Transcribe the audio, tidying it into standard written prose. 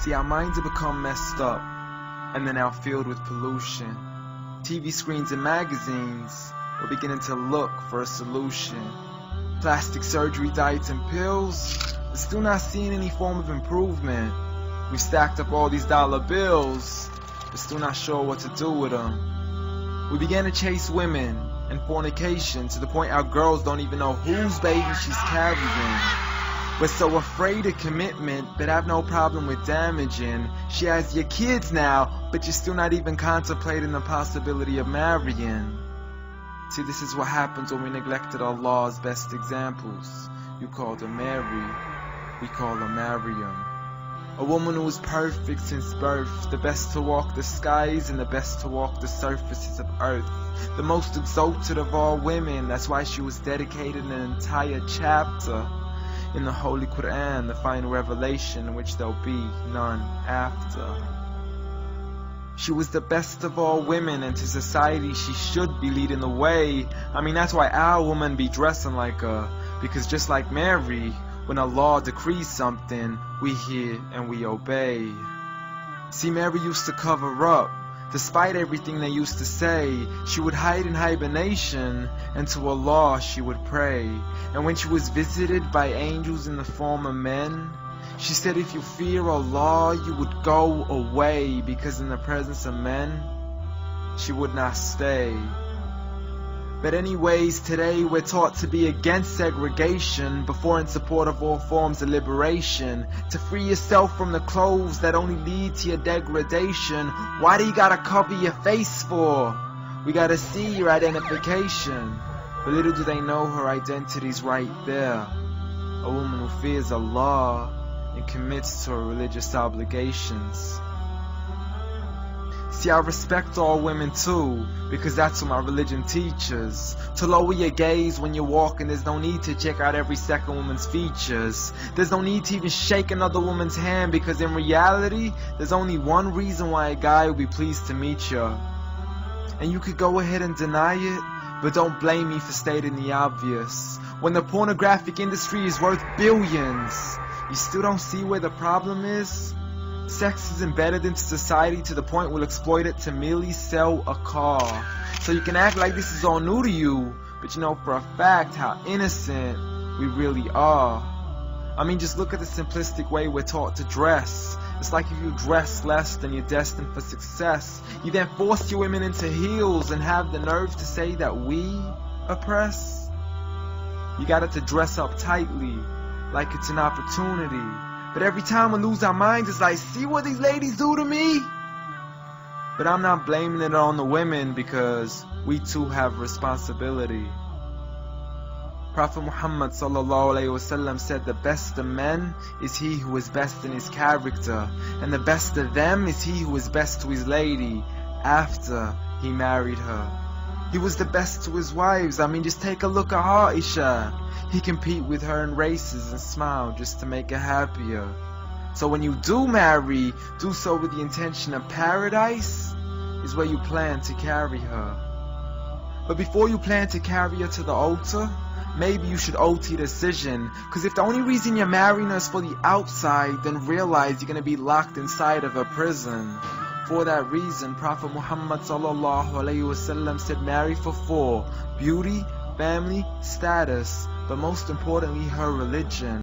See, our minds have become messed up, and they're now filled with pollution. TV screens and magazines, we're beginning to look for a solution. Plastic surgery, diets, and pills, we're still not seeing any form of improvement. We've stacked up all these dollar bills, but still not sure what to do with them. We began to chase women and fornication to the point our girls don't even know whose baby she's carrying. We're so afraid of commitment, but have no problem with damaging. She has your kids now, but you're still not even contemplating the possibility of marrying. See, this is what happens when we neglected Allah's best examples. You called her Mary, we call her Mariam. A woman who was perfect since birth, the best to walk the skies and the best to walk the surfaces of earth. The most exalted of all women, that's why she was dedicated an entire chapter in the Holy Quran, the final revelation in which there'll be none after. She was the best of all women, and to society she should be leading the way. I mean, that's why our women be dressing like her, because just like Mary, when Allah decrees something, we hear and we obey. See, Mary used to cover up. Despite everything they used to say, she would hide in hibernation, and to Allah she would pray. And when she was visited by angels in the form of men, she said if you fear Allah, you would go away, because in the presence of men, she would not stay. But anyways, today we're taught to be against segregation before in support of all forms of liberation. To free yourself from the clothes that only lead to your degradation. Why do you gotta cover your face for? We gotta see your identification. But little do they know her identity's right there. A woman who fears Allah and commits to her religious obligations. See, I respect all women too, because that's what my religion teaches. To lower your gaze when you're walking, there's no need to check out every second woman's features. There's no need to even shake another woman's hand, because in reality, there's only one reason why a guy would be pleased to meet you. And you could go ahead and deny it, but don't blame me for stating the obvious. When the pornographic industry is worth billions, you still don't see where the problem is? Sex is embedded into society to the point we'll exploit it to merely sell a car. So you can act like this is all new to you, but you know for a fact how innocent we really are. I mean, just look at the simplistic way we're taught to dress. It's like if you dress less, then you're destined for success. You then force your women into heels and have the nerve to say that we oppress. You got it to dress up tightly, like it's an opportunity. But every time we lose our minds, it's like, see what these ladies do to me? But I'm not blaming it on the women, because we too have responsibility. Prophet Muhammad ﷺ said the best of men is he who is best in his character, and the best of them is he who is best to his lady after he married her. He was the best to his wives. I mean, just take a look at Aisha. He compete with her in races and smile just to make her happier. So when you do marry, do so with the intention of paradise is where you plan to carry her. But before you plan to carry her to the altar, maybe you should alter your decision. Because if the only reason you're marrying her is for the outside, then realize you're going to be locked inside of a prison. For that reason, Prophet Muhammad ﷺ said marry for 4: beauty, family, status, but most importantly her religion.